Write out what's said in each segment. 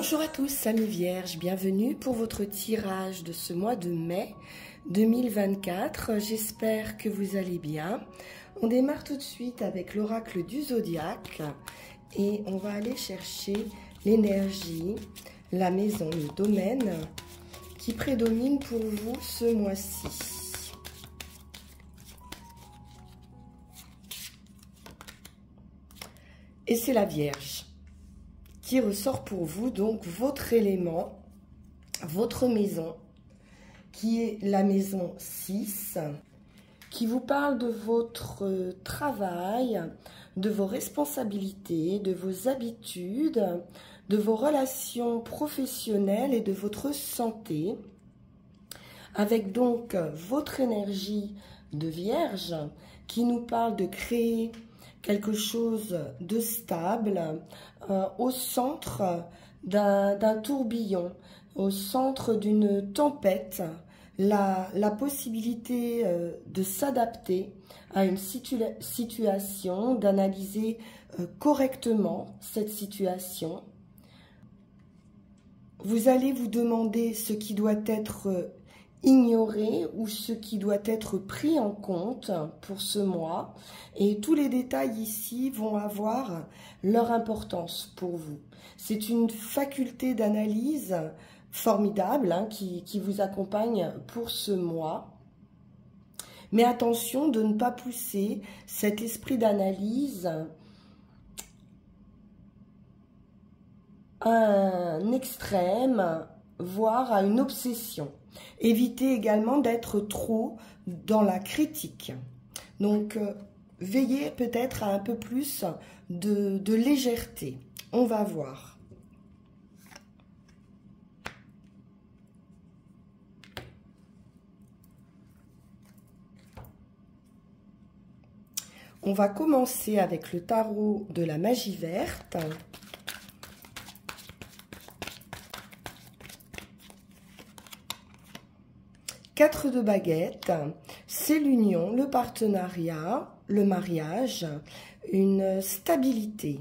Bonjour à tous, amis vierges, bienvenue pour votre tirage de ce mois de mai 2024. J'espère que vous allez bien. On démarre tout de suite avec l'oracle du zodiaque et on va aller chercher l'énergie, la maison, le domaine qui prédomine pour vous ce mois-ci. Et c'est la Vierge qui ressort pour vous, donc votre élément, votre maison, qui est la maison 6, qui vous parle de votre travail, de vos responsabilités, de vos habitudes, de vos relations professionnelles et de votre santé, avec donc votre énergie de Vierge qui nous parle de créer quelque chose de stable au centre d'un tourbillon, au centre d'une tempête, la possibilité de s'adapter à une situation, d'analyser correctement cette situation. Vous allez vous demander ce qui doit être ignoré ou ce qui doit être pris en compte pour ce mois, et tous les détails ici vont avoir leur importance pour vous. C'est une faculté d'analyse formidable qui vous accompagne pour ce mois, mais attention de ne pas pousser cet esprit d'analyse à un extrême, voire à une obsession. Évitez également d'être trop dans la critique. Donc, veillez peut-être à un peu plus de légèreté. On va voir. On va commencer avec le tarot de la magie verte. Quatre de baguettes, c'est l'union, le partenariat, le mariage, une stabilité.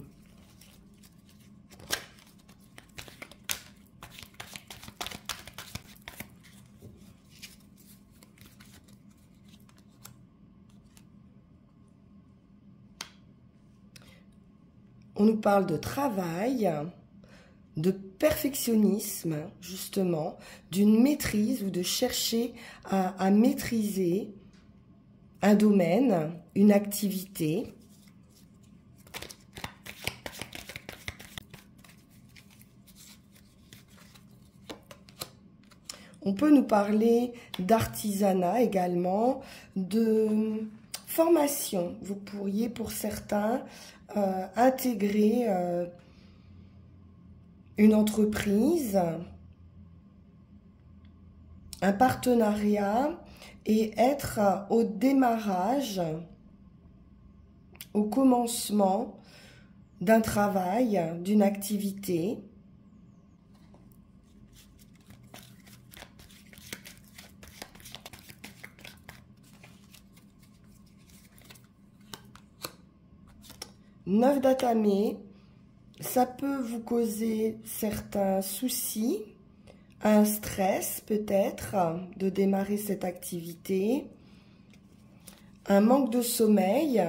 On nous parle de travail, de perfectionnisme, justement, d'une maîtrise ou de chercher à maîtriser un domaine, une activité. On peut nous parler d'artisanat également, de formation. Vous pourriez, pour certains, intégrer une entreprise, un partenariat et être au démarrage, au commencement d'un travail, d'une activité. Neuf d'atamé. Ça peut vous causer certains soucis, un stress peut-être de démarrer cette activité, un manque de sommeil,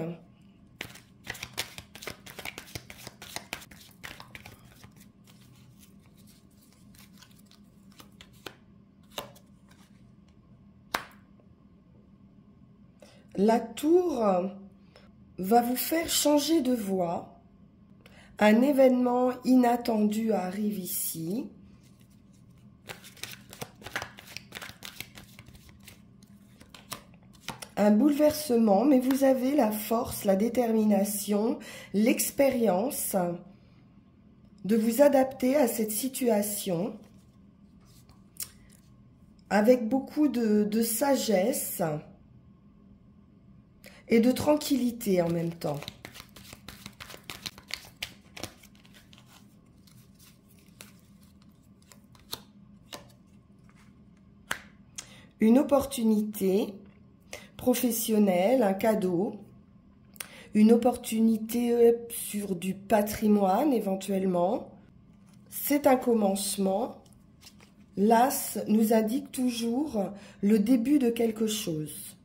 la tour va vous faire changer de voie. Un événement inattendu arrive ici. Un bouleversement, mais vous avez la force, la détermination, l'expérience de vous adapter à cette situation avec beaucoup de sagesse et de tranquillité en même temps. Une opportunité professionnelle, un cadeau, une opportunité sur du patrimoine éventuellement. c'est un commencement. L'As nous indique toujours le début de quelque chose.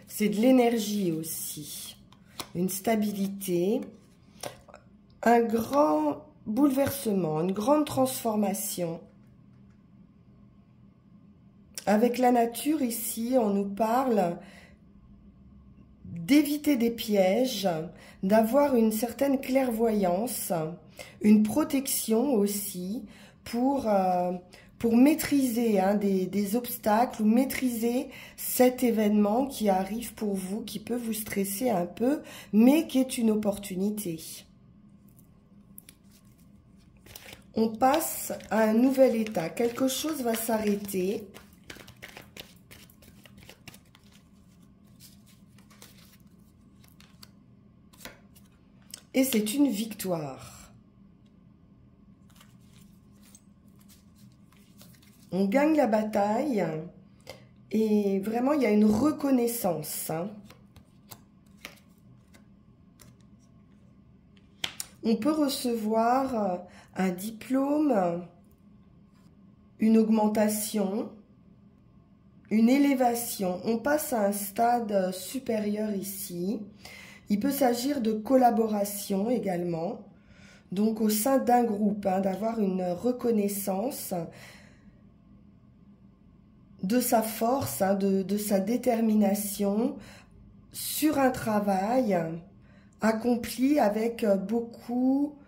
C'est de l'énergie aussi, une stabilité, un grand bouleversement, une grande transformation. Avec la nature ici, on nous parle d'éviter des pièges, d'avoir une certaine clairvoyance, une protection aussi pour maîtriser des obstacles ou maîtriser cet événement qui arrive pour vous, qui peut vous stresser un peu, mais qui est une opportunité. On passe à un nouvel état. Quelque chose va s'arrêter. Et c'est une victoire. On gagne la bataille et vraiment il y a une reconnaissance. On peut recevoir un diplôme, une augmentation, une élévation. On passe à un stade supérieur ici. Il peut s'agir de collaboration également, donc au sein d'un groupe, d'avoir une reconnaissance de sa force, de sa détermination sur un travail accompli avec beaucoup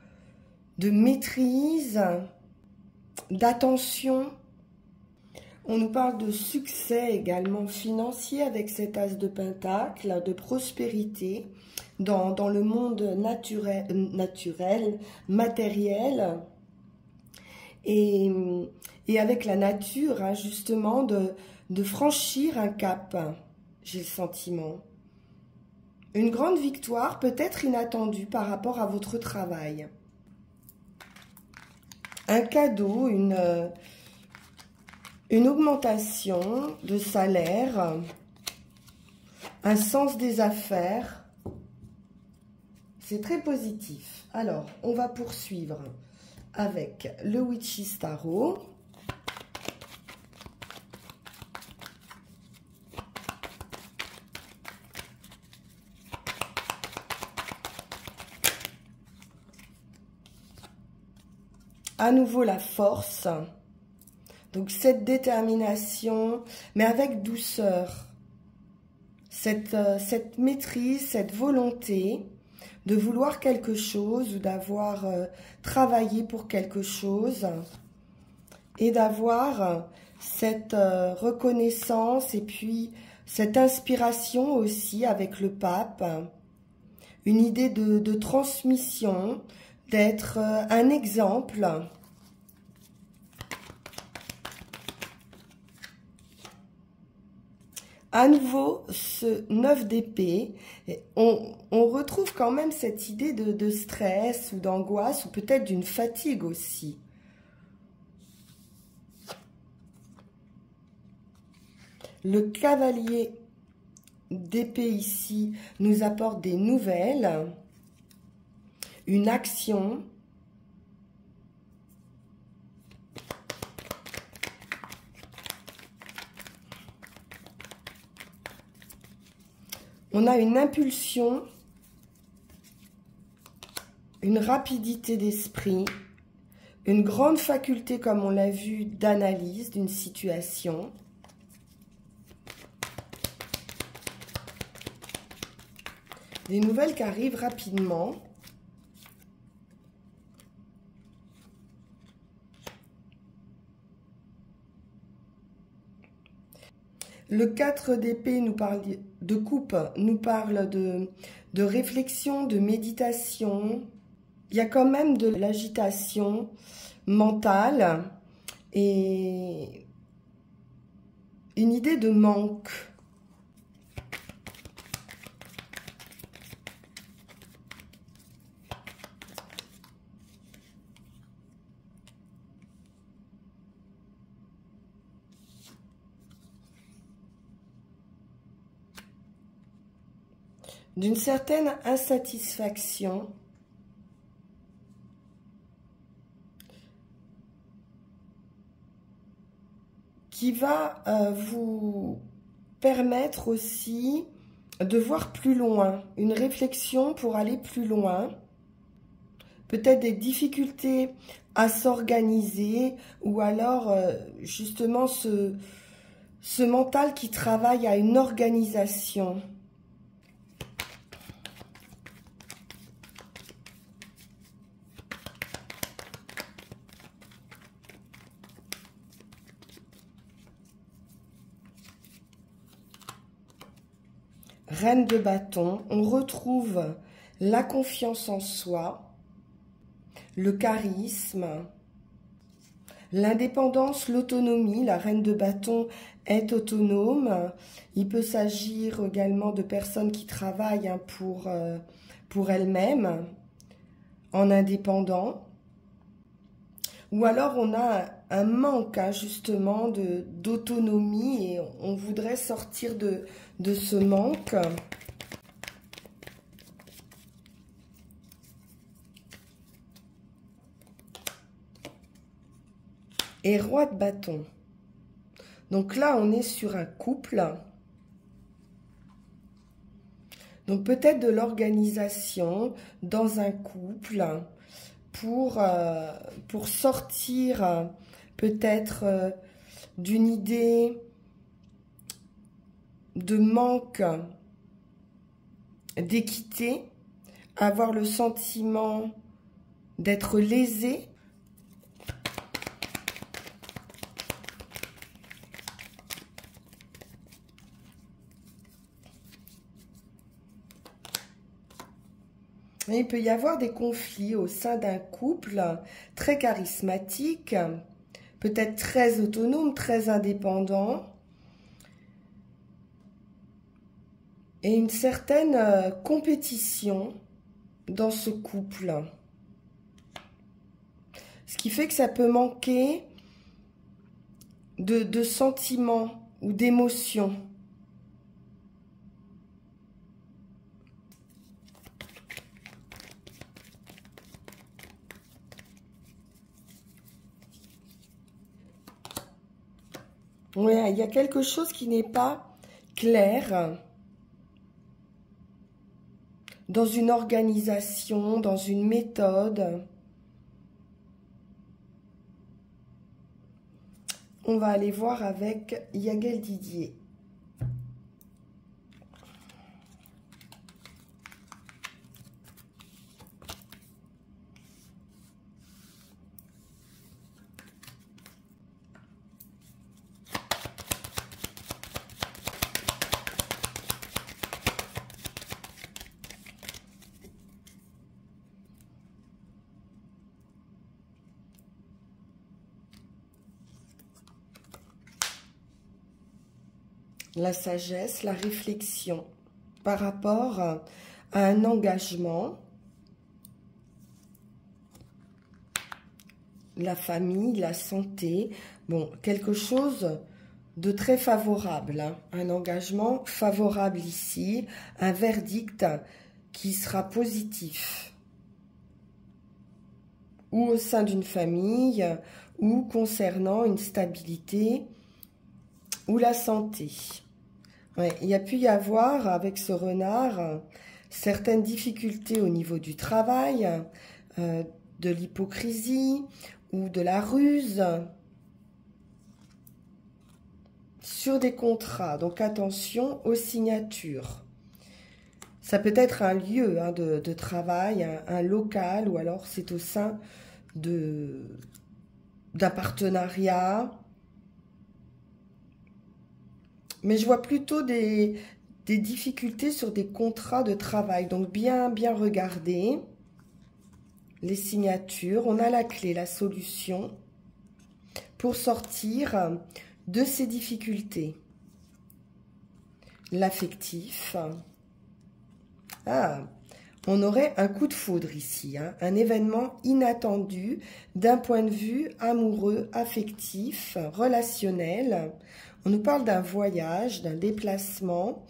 de maîtrise, d'attention. On nous parle de succès également financier avec cet as de pentacle, de prospérité dans le monde naturel, matériel. Et avec la nature, justement, de franchir un cap, j'ai le sentiment. Une grande victoire, peut-être inattendue par rapport à votre travail. Un cadeau, une augmentation de salaire, un sens des affaires. C'est très positif. Alors, on va poursuivre avec le Witch's Tarot. À nouveau la force. Donc cette détermination, mais avec douceur. Cette maîtrise, cette volonté de vouloir quelque chose ou d'avoir travaillé pour quelque chose et d'avoir cette reconnaissance et puis cette inspiration aussi avec le pape, une idée de transmission, d'être un exemple. À nouveau, ce 9 d'épée, on retrouve quand même cette idée de stress ou d'angoisse ou peut-être d'une fatigue aussi. Le cavalier d'épée ici nous apporte des nouvelles, une action. On a une impulsion, une rapidité d'esprit, une grande faculté, comme on l'a vu, d'analyse d'une situation. Des nouvelles qui arrivent rapidement. Le 4 d'épée nous parle de coupe, nous parle de réflexion, de méditation. Il y a quand même de l'agitation mentale et une idée de manque. d'une certaine insatisfaction qui va vous permettre aussi de voir plus loin, une réflexion pour aller plus loin, peut-être des difficultés à s'organiser ou alors justement ce mental qui travaille à une organisation. Reine de bâton, on retrouve la confiance en soi, le charisme, l'indépendance, l'autonomie. La reine de bâton est autonome. Il peut s'agir également de personnes qui travaillent pour elles-mêmes, en indépendant. Ou alors on a un manque justement d'autonomie et on voudrait sortir de ce manque. Et roi de bâton. Donc là, on est sur un couple. Donc peut-être de l'organisation dans un couple pour sortir peut-être d'une idée de manque d'équité, avoir le sentiment d'être lésé. Et il peut y avoir des conflits au sein d'un couple très charismatique, peut-être très autonome, très indépendant, et une certaine compétition dans ce couple. Ce qui fait que ça peut manquer de sentiments ou d'émotions. Oui, il y a quelque chose qui n'est pas clair dans une organisation, dans une méthode. On va aller voir avec Yaghel Didier. La sagesse, la réflexion par rapport à un engagement, la famille, la santé, bon, quelque chose de très favorable, hein, un engagement favorable ici, un verdict qui sera positif, ou au sein d'une famille, ou concernant une stabilité, ou la santé. Ouais, il y a pu y avoir, avec ce renard, certaines difficultés au niveau du travail, de l'hypocrisie ou de la ruse sur des contrats. Donc attention aux signatures. Ça peut être un lieu de travail, un local, ou alors c'est au sein d'un partenariat. Mais je vois plutôt des difficultés sur des contrats de travail. Donc, bien regarder les signatures. On a la clé, la solution pour sortir de ces difficultés. L'affectif. Ah, on aurait un coup de foudre ici. Hein, un événement inattendu d'un point de vue amoureux, affectif, relationnel. On nous parle d'un voyage, d'un déplacement,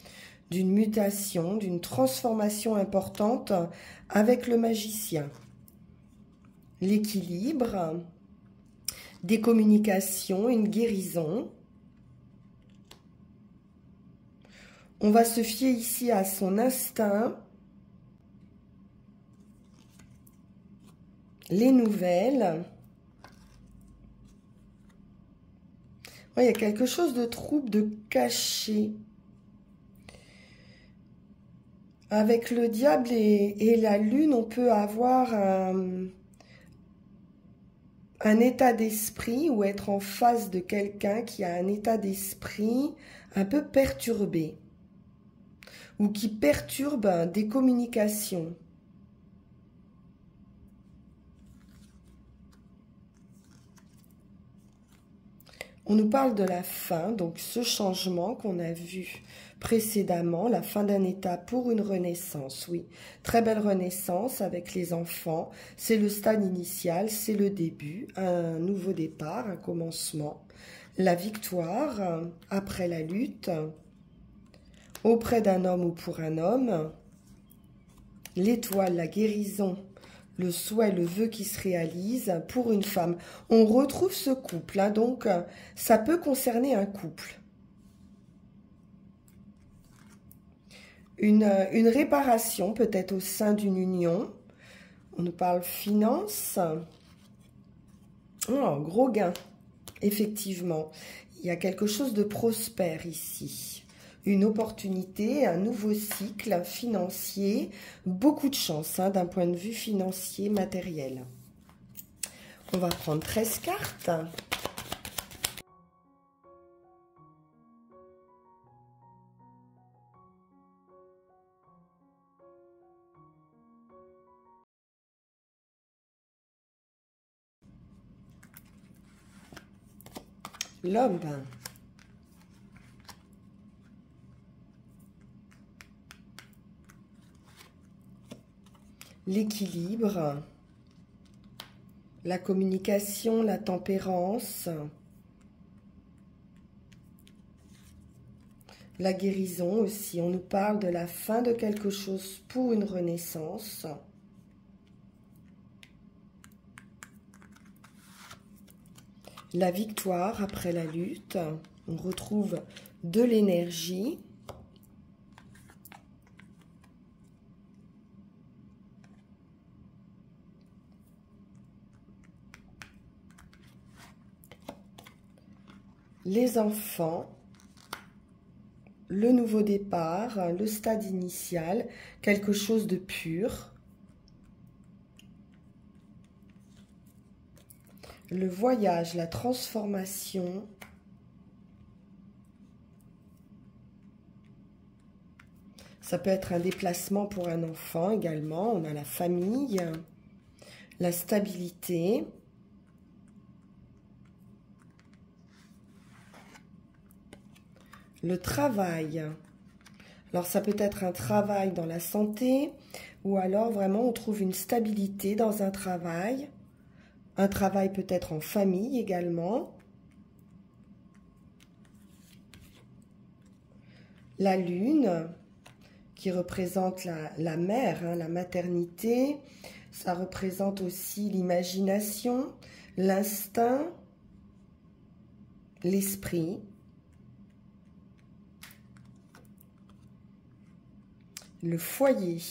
d'une mutation, d'une transformation importante avec le magicien. L'équilibre, des communications, une guérison. On va se fier ici à son instinct. Les nouvelles. Ouais, il y a quelque chose de trouble, de caché. Avec le diable et la lune, on peut avoir un état d'esprit ou être en face de quelqu'un qui a un état d'esprit un peu perturbé ou qui perturbe des communications. On nous parle de la fin, donc ce changement qu'on a vu précédemment, la fin d'un état pour une renaissance, oui. Très belle renaissance avec les enfants, c'est le stade initial, c'est le début, un nouveau départ, un commencement. La victoire après la lutte, auprès d'un homme ou pour un homme, l'étoile, la guérison, le souhait, le vœu qui se réalise pour une femme. On retrouve ce couple, hein, donc ça peut concerner un couple. Une réparation peut-être au sein d'une union. On nous parle finance. Oh, gros gain, effectivement. Il y a quelque chose de prospère ici. Une opportunité, un nouveau cycle financier, beaucoup de chance hein, d'un point de vue financier, matériel. On va prendre 13 cartes. L'homme. L'équilibre, la communication, la tempérance, la guérison aussi. On nous parle de la fin de quelque chose pour une renaissance. La victoire après la lutte. On retrouve de l'énergie. Les enfants, le nouveau départ, le stade initial, quelque chose de pur. Le voyage, la transformation. Ça peut être un déplacement pour un enfant également. On a la famille, la stabilité. Le travail. Alors, ça peut être un travail dans la santé ou alors vraiment on trouve une stabilité dans un travail. Un travail peut-être en famille également. La lune qui représente la mère, hein, la maternité. Ça représente aussi l'imagination, l'instinct, l'esprit. Le foyer.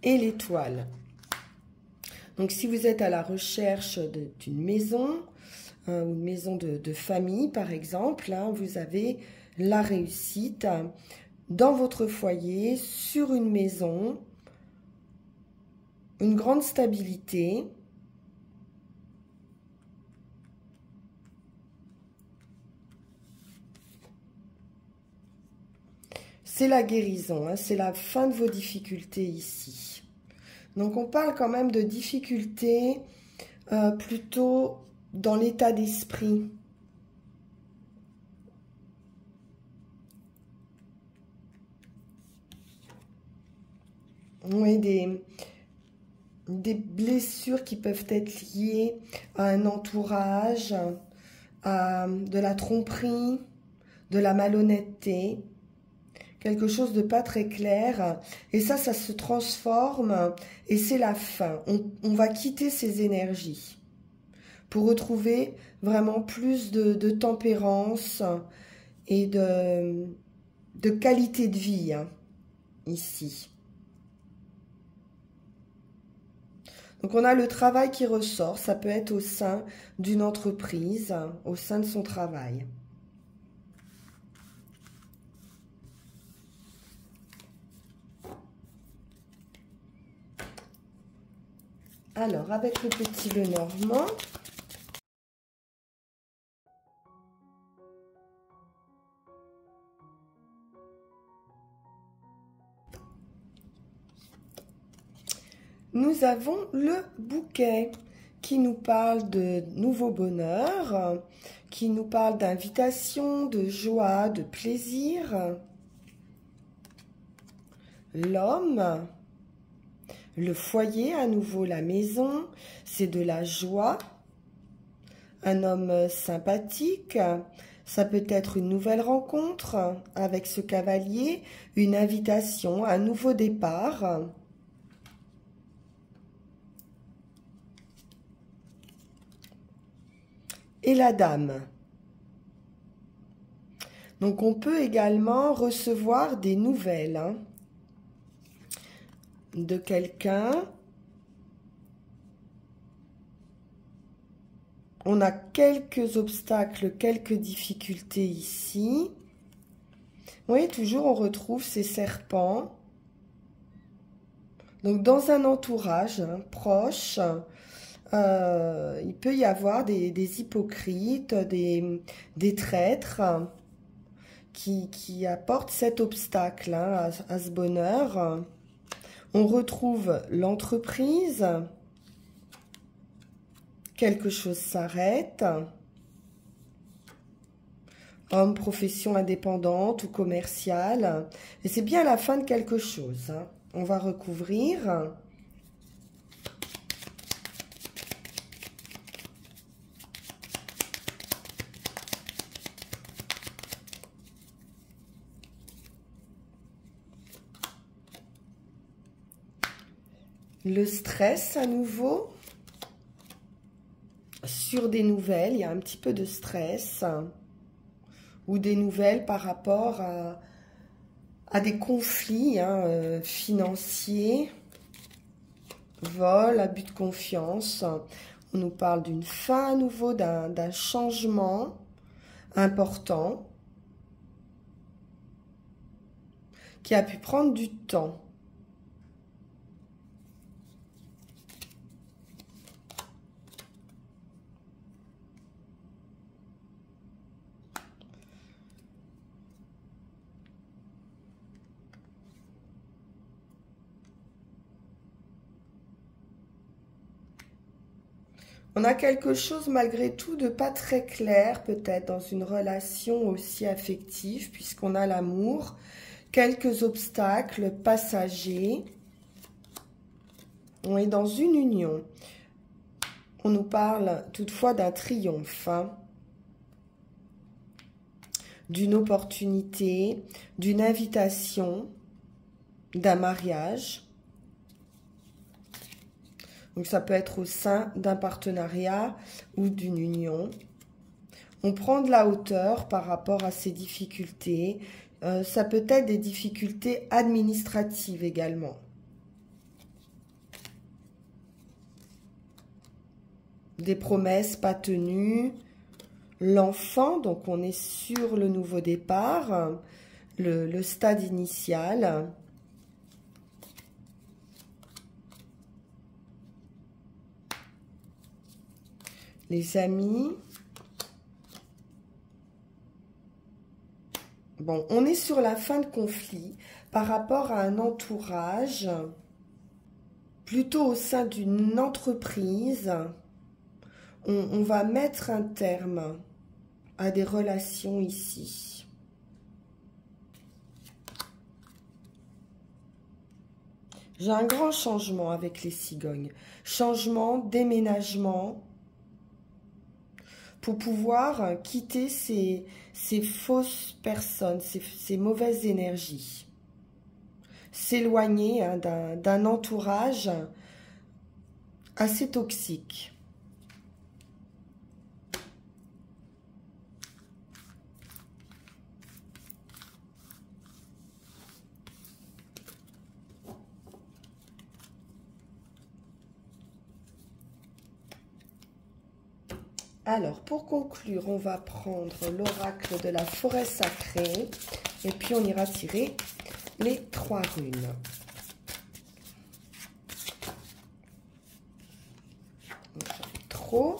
Et l'étoile. Donc, si vous êtes à la recherche d'une maison, ou une maison de famille, par exemple, hein, vous avez la réussite dans votre foyer, sur une maison, une grande stabilité. C'est la guérison, hein, c'est la fin de vos difficultés ici. Donc, on parle quand même de difficultés plutôt dans l'état d'esprit. Oui, des blessures qui peuvent être liées à un entourage, à de la tromperie, de la malhonnêteté, quelque chose de pas très clair. Et ça se transforme et c'est la fin. On va quitter ces énergies pour retrouver vraiment plus de tempérance et de qualité de vie, hein, ici. Donc on a le travail qui ressort, ça peut être au sein d'une entreprise, au sein de son travail. Alors, avec le petit Lenormand, nous avons le bouquet qui nous parle de nouveau bonheur, qui nous parle d'invitation, de joie, de plaisir. L'homme, le foyer, à nouveau la maison, c'est de la joie. Un homme sympathique, ça peut être une nouvelle rencontre avec ce cavalier, une invitation, un nouveau départ. Et la dame. Donc on peut également recevoir des nouvelles, hein, de quelqu'un. On a quelques obstacles, quelques difficultés ici. Vous voyez, toujours on retrouve ces serpents. Donc dans un entourage, hein, proche, il peut y avoir des hypocrites, des traîtres qui apportent cet obstacle, hein, à ce bonheur. On retrouve l'entreprise. Quelque chose s'arrête. Homme, profession indépendante ou commerciale. Et c'est bien la fin de quelque chose, hein. On va recouvrir. Le stress à nouveau. Sur des nouvelles, il y a un petit peu de stress. Ou des nouvelles par rapport à des conflits, hein, financiers. Vol, abus de confiance. On nous parle d'une fin à nouveau, d'un changement important qui a pu prendre du temps. On a quelque chose malgré tout de pas très clair peut-être dans une relation aussi affective puisqu'on a l'amour, quelques obstacles passagers. On est dans une union. On nous parle toutefois d'un triomphe, hein, d'une opportunité, d'une invitation, d'un mariage. Donc ça peut être au sein d'un partenariat ou d'une union. On prend de la hauteur par rapport à ces difficultés. Ça peut être des difficultés administratives également. Des promesses pas tenues. L'enfant, donc on est sur le nouveau départ, le stade initial. Les amis. Bon, on est sur la fin de conflit par rapport à un entourage, plutôt au sein d'une entreprise. On va mettre un terme à des relations ici. J'ai un grand changement avec les cigognes. Changement, déménagement, pour pouvoir quitter ces fausses personnes, ces mauvaises énergies. S'éloigner hein, d'un entourage assez toxique. Alors, pour conclure, on va prendre l'oracle de la forêt sacrée et puis on ira tirer les 3 runes. Donc, ça fait trop.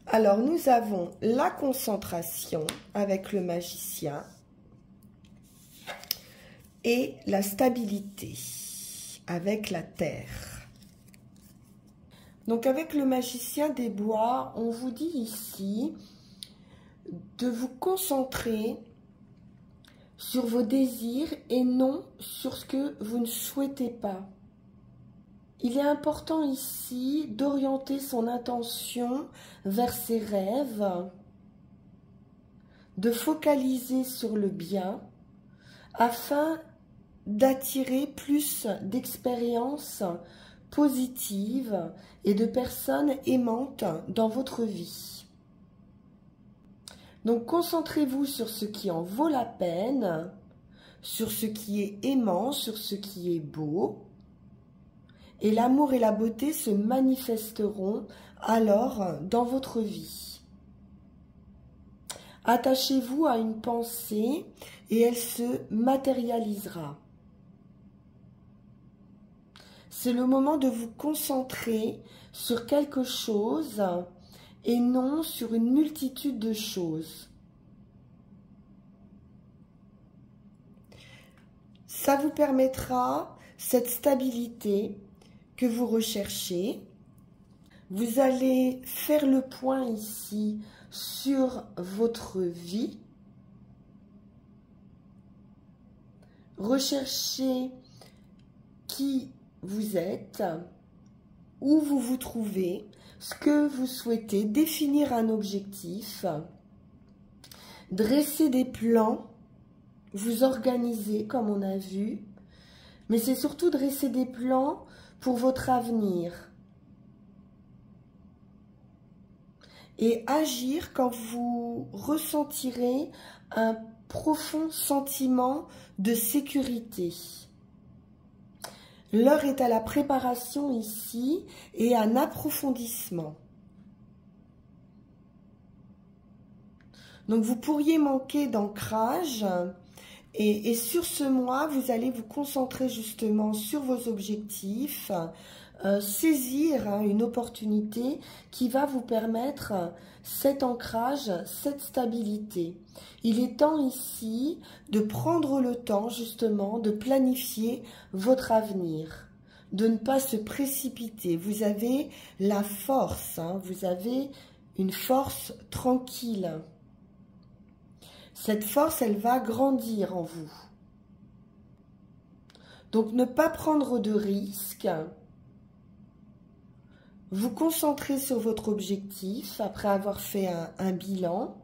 Alors, nous avons la concentration avec le magicien et la stabilité avec la terre. Donc avec le magicien des bois, on vous dit ici de vous concentrer sur vos désirs et non sur ce que vous ne souhaitez pas. Il est important ici d'orienter son intention vers ses rêves, de focaliser sur le bien afin d'attirer plus d'expériences positives et de personnes aimantes dans votre vie. Donc concentrez-vous sur ce qui en vaut la peine, sur ce qui est aimant, sur ce qui est beau, et l'amour et la beauté se manifesteront alors dans votre vie. Attachez-vous à une pensée et elle se matérialisera. C'est le moment de vous concentrer sur quelque chose et non sur une multitude de choses. Ça vous permettra cette stabilité que vous recherchez. Vous allez faire le point ici sur votre vie. Recherchez qui vous êtes, où vous vous trouvez, ce que vous souhaitez, définir un objectif, dresser des plans, vous organiser comme on a vu, mais c'est surtout dresser des plans pour votre avenir et agir quand vous ressentirez un profond sentiment de sécurité. L'heure est à la préparation ici et à un approfondissement. Donc vous pourriez manquer d'ancrage et sur ce mois, vous allez vous concentrer justement sur vos objectifs, saisir une opportunité qui va vous permettre cet ancrage, cette stabilité. Il est temps ici de prendre le temps justement de planifier votre avenir, de ne pas se précipiter. Vous avez la force, vous avez une force tranquille. Cette force, elle va grandir en vous. Donc ne pas prendre de risques. Vous concentrer sur votre objectif après avoir fait un bilan.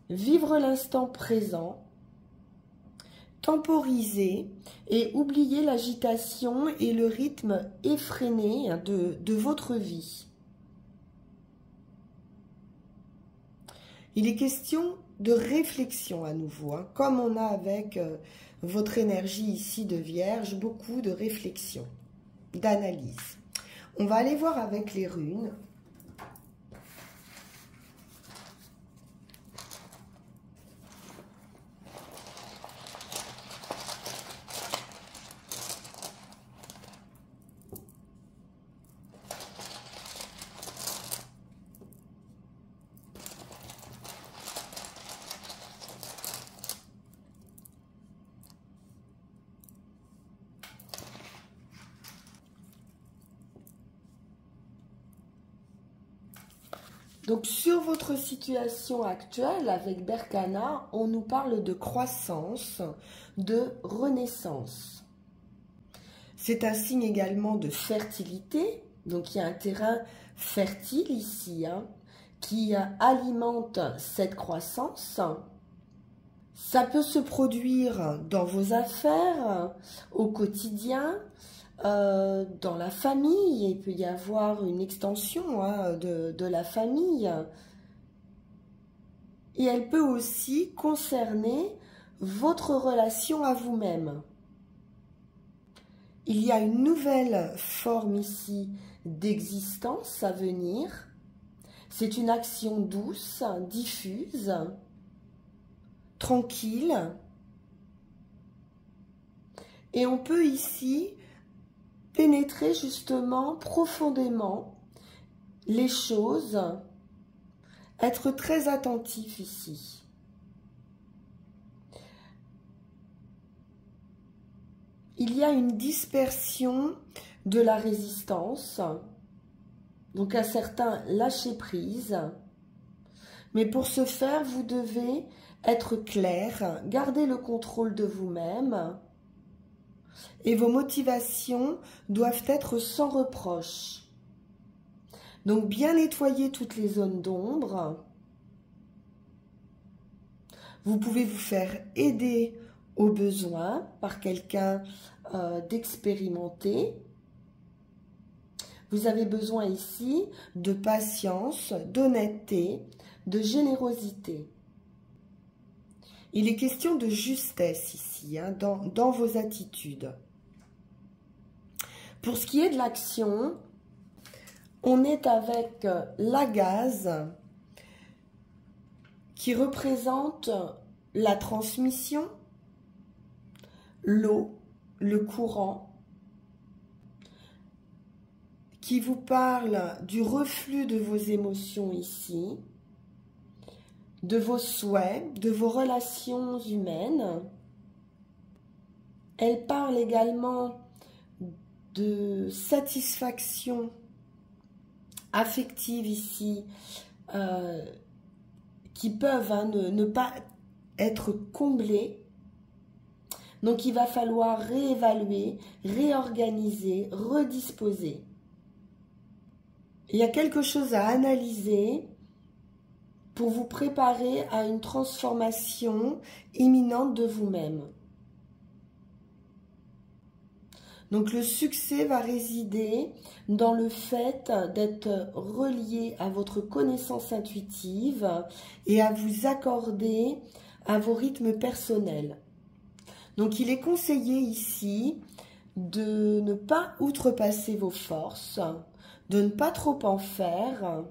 Vivre l'instant présent. Temporiser et oublier l'agitation et le rythme effréné de votre vie. Il est question de réflexion à nouveau, comme on a avec votre énergie ici de Vierge, beaucoup de réflexion, d'analyse. On va aller voir avec les runes. Donc sur votre situation actuelle avec Berkana, on nous parle de croissance, de renaissance. C'est un signe également de fertilité, donc il y a un terrain fertile ici, hein, qui alimente cette croissance. Ça peut se produire dans vos affaires, au quotidien, dans la famille. Il peut y avoir une extension hein, de la famille. Et elle peut aussi concerner votre relation à vous-même. Il y a une nouvelle forme ici d'existence à venir. C'est une action douce, diffuse, tranquille. Et on peut ici pénétrer justement profondément les choses, être très attentif ici. Il y a une dispersion de la résistance, donc un certain lâcher-prise. Mais pour ce faire, vous devez être clair, garder le contrôle de vous-même et vos motivations doivent être sans reproche. Donc bien nettoyer toutes les zones d'ombre. Vous pouvez vous faire aider au besoin par quelqu'un d'expérimenté. Vous avez besoin ici de patience, d'honnêteté, de générosité. Il est question de justesse ici, hein, dans vos attitudes. Pour ce qui est de l'action, on est avec la gaze qui représente la transmission, l'eau, le courant, qui vous parle du reflux de vos émotions ici, de vos souhaits, de vos relations humaines. Elle parle également de satisfaction affective ici, qui peuvent hein, ne pas être comblées. Donc il va falloir réévaluer, réorganiser, redisposer. Il y a quelque chose à analyser pour vous préparer à une transformation imminente de vous-même. Donc le succès va résider dans le fait d'être relié à votre connaissance intuitive et à vous accorder à vos rythmes personnels. Donc il est conseillé ici de ne pas outrepasser vos forces, de ne pas trop en faire,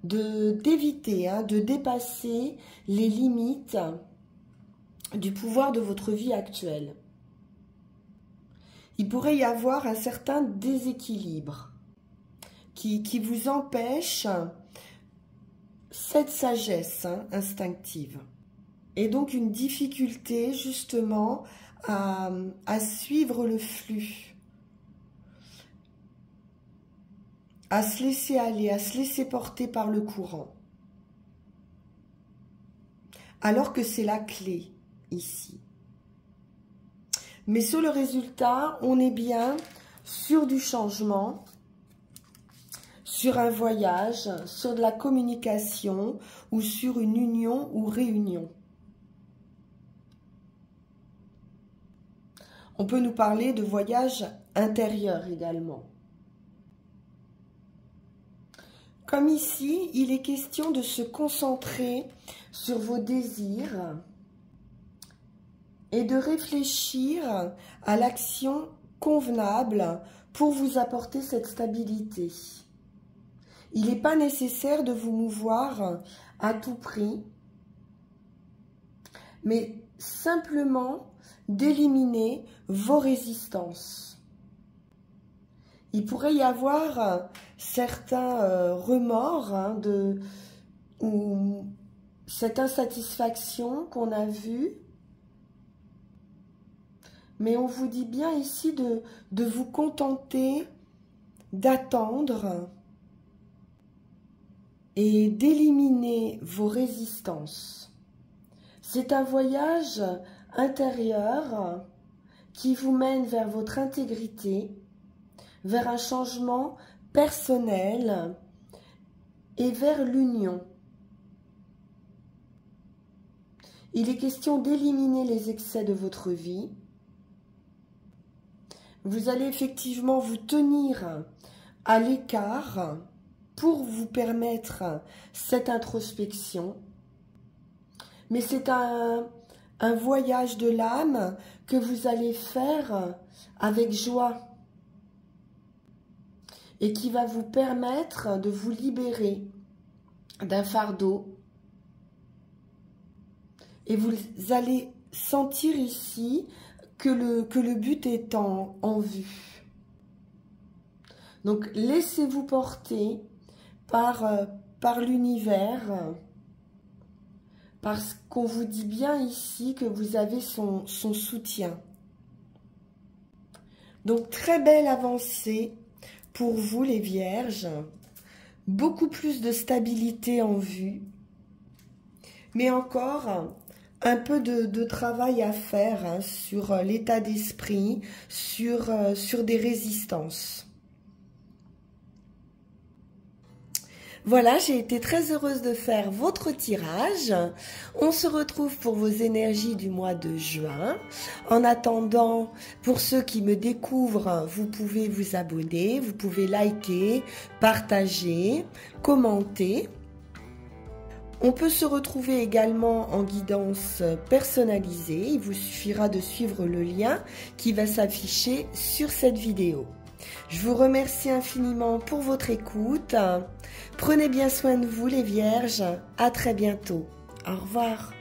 d'éviter, hein, de dépasser les limites du pouvoir de votre vie actuelle. Il pourrait y avoir un certain déséquilibre qui vous empêche cette sagesse hein, instinctive. Et donc une difficulté justement à suivre le flux, à se laisser aller, à se laisser porter par le courant. Alors que c'est la clé ici. Mais sur le résultat, on est bien sur du changement, sur un voyage, sur de la communication ou sur une union ou réunion. On peut nous parler de voyage intérieur également. Comme ici, il est question de se concentrer sur vos désirs et de réfléchir à l'action convenable pour vous apporter cette stabilité. Il n'est pas nécessaire de vous mouvoir à tout prix, mais simplement d'éliminer vos résistances. Il pourrait y avoir certains remords hein, ou cette insatisfaction qu'on a vue. Mais on vous dit bien ici de vous contenter, d'attendre et d'éliminer vos résistances. C'est un voyage intérieur qui vous mène vers votre intégrité, vers un changement personnel et vers l'union. Il est question d'éliminer les excès de votre vie. Vous allez effectivement vous tenir à l'écart pour vous permettre cette introspection. Mais c'est un voyage de l'âme que vous allez faire avec joie et qui va vous permettre de vous libérer d'un fardeau. Et vous allez sentir ici que le but est en vue. Donc laissez-vous porter par l'univers, parce qu'on vous dit bien ici que vous avez son soutien. Donc très belle avancée pour vous les Vierges, beaucoup plus de stabilité en vue, mais encore un peu de travail à faire hein, sur l'état d'esprit, sur des résistances. Voilà, j'ai été très heureuse de faire votre tirage. On se retrouve pour vos énergies du mois de juin. En attendant, pour ceux qui me découvrent, vous pouvez vous abonner, vous pouvez liker, partager, commenter. On peut se retrouver également en guidance personnalisée. Il vous suffira de suivre le lien qui va s'afficher sur cette vidéo. Je vous remercie infiniment pour votre écoute. Prenez bien soin de vous les Vierges. À très bientôt. Au revoir.